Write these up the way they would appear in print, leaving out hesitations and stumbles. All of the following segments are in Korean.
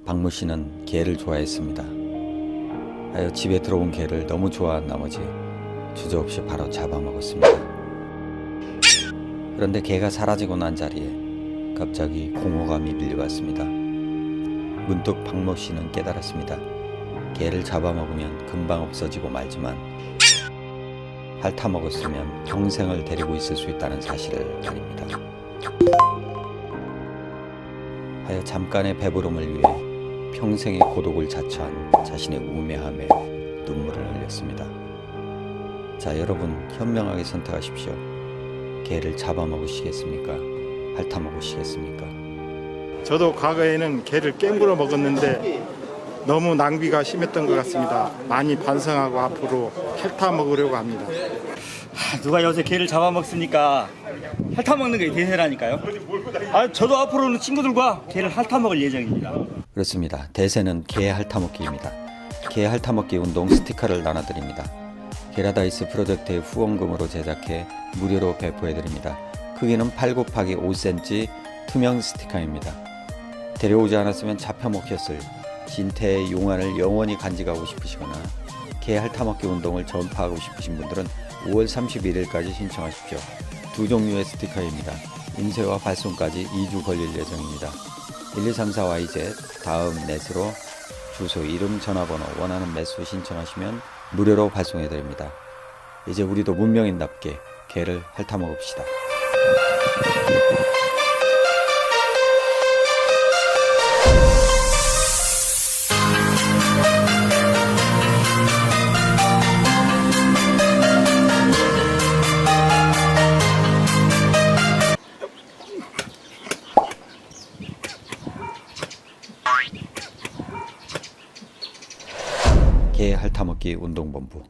박모 씨는 개를 좋아했습니다. 하여 집에 들어온 개를 너무 좋아한 나머지 주저없이 바로 잡아먹었습니다. 그런데 개가 사라지고 난 자리에 갑자기 공허감이 밀려왔습니다. 문득 박모 씨는 깨달았습니다. 개를 잡아먹으면 금방 없어지고 말지만 핥아먹었으면 평생을 데리고 있을 수 있다는 사실을 말입니다. 하여 잠깐의 배부름을 위해 평생의 고독을 자처한 자신의 우매함에 눈물을 흘렸습니다. 자, 여러분 현명하게 선택하십시오. 개를 잡아먹으시겠습니까? 핥아먹으시겠습니까? 저도 과거에는 개를 깨물어 먹었는데 너무 낭비가 심했던 것 같습니다. 많이 반성하고 앞으로 핥아 먹으려고 합니다. 누가 요새 개를 잡아먹습니까? 핥아먹는 게 대세라니까요. 저도 앞으로는 친구들과 개를 핥아먹을 예정입니다. 그렇습니다. 대세는 개 핥아먹기입니다. 개 핥아먹기 운동 스티커를 나눠드립니다. 게라다이스 프로젝트의 후원금으로 제작해 무료로 배포해드립니다. 크기는 8x5cm 투명 스티커입니다. 데려오지 않았으면 잡혀먹혔을 진태의 용안을 영원히 간직하고 싶으시거나 개 핥아먹기 운동을 전파하고 싶으신 분들은 5월 31일까지 신청하십시오. 두 종류의 스티커입니다. 인쇄와 발송까지 2주 걸릴 예정입니다. 1234YZ 다음 넷으로 주소, 이름, 전화번호, 원하는 매수 신청하시면 무료로 발송해드립니다. 이제 우리도 문명인답게 개를 핥아먹읍시다. 개 핥아먹기 운동본부.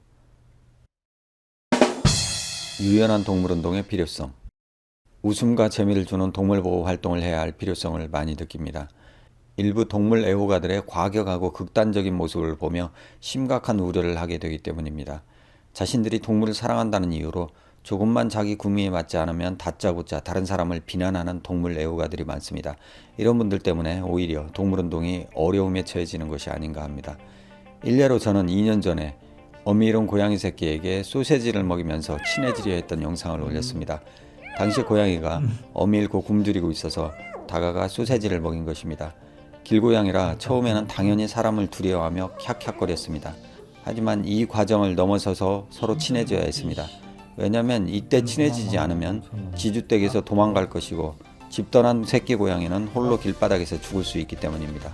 유연한 동물운동의 필요성. 웃음과 재미를 주는 동물보호 활동을 해야 할 필요성을 많이 느낍니다. 일부 동물 애호가들의 과격하고 극단적인 모습을 보며 심각한 우려를 하게 되기 때문입니다. 자신들이 동물을 사랑한다는 이유로 조금만 자기 구미에 맞지 않으면 다짜고짜 다른 사람을 비난하는 동물 애호가들이 많습니다. 이런 분들 때문에 오히려 동물운동이 어려움에 처해지는 것이 아닌가 합니다. 일례로 저는 2년 전에 어미 잃은 고양이 새끼에게 소세지를 먹이면서 친해지려 했던 영상을 올렸습니다. 당시 고양이가 어미 잃고 굶주리고 있어서 다가가 소세지를 먹인 것입니다. 길고양이라 처음에는 당연히 사람을 두려워하며 캬캬거렸습니다. 하지만 이 과정을 넘어서서 서로 친해져야 했습니다. 왜냐하면 이때 친해지지 않으면 지주댁에서 도망갈 것이고 집 떠난 새끼 고양이는 홀로 길바닥에서 죽을 수 있기 때문입니다.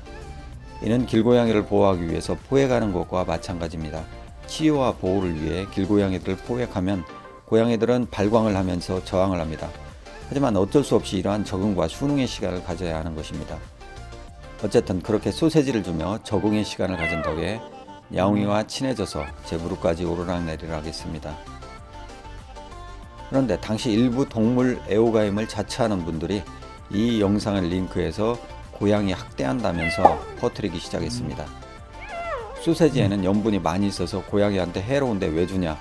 이는 길고양이를 보호하기 위해서 포획하는 것과 마찬가지입니다. 치유와 보호를 위해 길고양이들을 포획하면 고양이들은 발광을 하면서 저항을 합니다. 하지만 어쩔 수 없이 이러한 적응과 순응의 시간을 가져야 하는 것입니다. 어쨌든 그렇게 소세지를 주며 적응의 시간을 가진 덕에 야옹이와 친해져서 제 무릎까지 오르락내리락 했습니다. 그런데 당시 일부 동물 애호가임을 자처하는 분들이 이 영상을 링크해서 고양이 학대한다면서 퍼뜨리기 시작했습니다. 소세지에는 염분이 많이 있어서 고양이한테 해로운데 왜 주냐,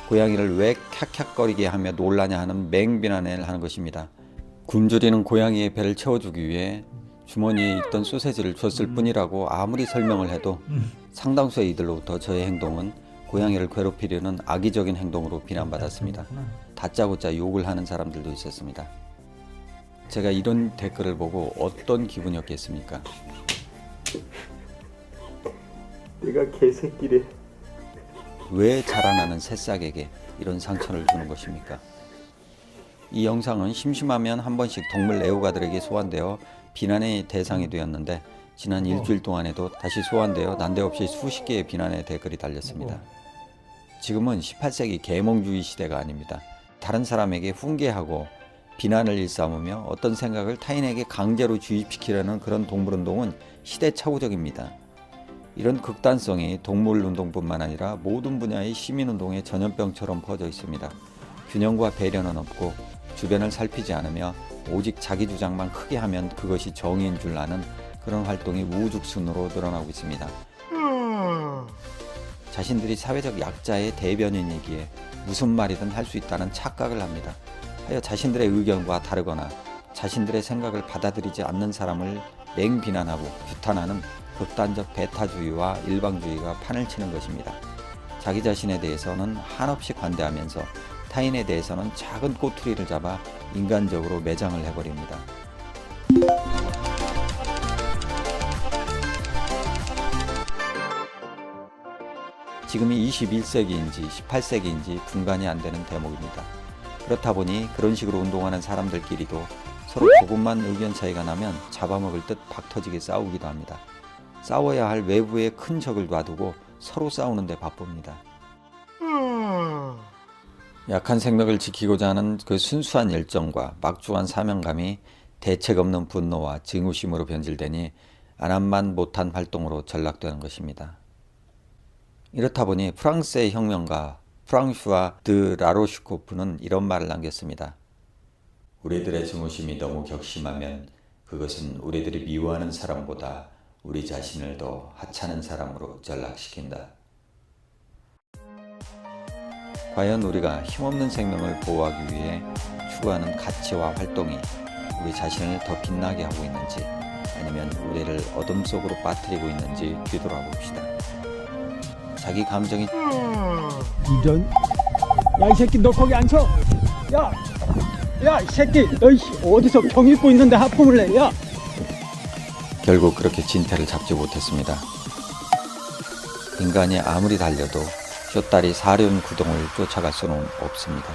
고양이를 왜 캬캬거리게 하며 놀라냐 하는 맹비난을 하는 것입니다. 굶주리는 고양이의 배를 채워주기 위해 주머니에 있던 소세지를 줬을 뿐이라고 아무리 설명을 해도 상당수의 이들로부터 저의 행동은 고양이를 괴롭히려는 악의적인 행동으로 비난받았습니다. 다짜고짜 욕을 하는 사람들도 있었습니다. 제가 이런 댓글을 보고 어떤 기분이었겠습니까? 내가 개새끼래. 왜 자라나는 새싹에게 이런 상처를 주는 것입니까? 이 영상은 심심하면 한 번씩 동물 애호가들에게 소환되어 비난의 대상이 되었는데 지난 일주일 동안에도 다시 소환되어 난데없이 수십 개의 비난의 댓글이 달렸습니다. 지금은 18세기 계몽주의 시대가 아닙니다. 다른 사람에게 훈계하고 비난을 일삼으며 어떤 생각을 타인에게 강제로 주입시키려는 그런 동물운동은 시대착오적입니다. 이런 극단성이 동물운동뿐만 아니라 모든 분야의 시민운동의 전염병처럼 퍼져 있습니다. 균형과 배려는 없고 주변을 살피지 않으며 오직 자기 주장만 크게 하면 그것이 정의인 줄 아는 그런 활동이 우후죽순으로 늘어나고 있습니다. 자신들이 사회적 약자의 대변인이기에 무슨 말이든 할 수 있다는 착각을 합니다. 하여 자신들의 의견과 다르거나 자신들의 생각을 받아들이지 않는 사람을 맹비난하고 규탄하는 극단적 배타주의와 일방주의가 판을 치는 것입니다. 자기 자신에 대해서는 한없이 관대하면서 타인에 대해서는 작은 꼬투리를 잡아 인간적으로 매장을 해버립니다. 지금이 21세기인지 18세기인지 분간이 안 되는 대목입니다. 그렇다 보니 그런 식으로 운동하는 사람들끼리도 서로 조금만 의견 차이가 나면 잡아먹을 듯 박터지게 싸우기도 합니다. 싸워야 할 외부의 큰 적을 놔두고 서로 싸우는 데 바쁩니다. 약한 생명을 지키고자 하는 그 순수한 열정과 막중한 사명감이 대책 없는 분노와 증오심으로 변질되니 안함만 못한 활동으로 전락되는 것입니다. 이렇다 보니 프랑스의 혁명가 프랑슈아 드 라로슈코프는 이런 말을 남겼습니다. 우리들의 증오심이 너무 격심하면 그것은 우리들이 미워하는 사람보다 우리 자신을 더 하찮은 사람으로 전락시킨다. 과연 우리가 힘없는 생명을 보호하기 위해 추구하는 가치와 활동이 우리 자신을 더 빛나게 하고 있는지 아니면 우리를 어둠 속으로 빠뜨리고 있는지 뒤돌아봅시다. 자기 감정이 이런 야 이 새끼 너 거기 앉혀 야 이 새끼 너 어디서 병 입고 있는데 하품을 내 야 결국 그렇게 진태를 잡지 못했습니다. 인간이 아무리 달려도 쇼다리 사륜 구동을 쫓아갈 수는 없습니다.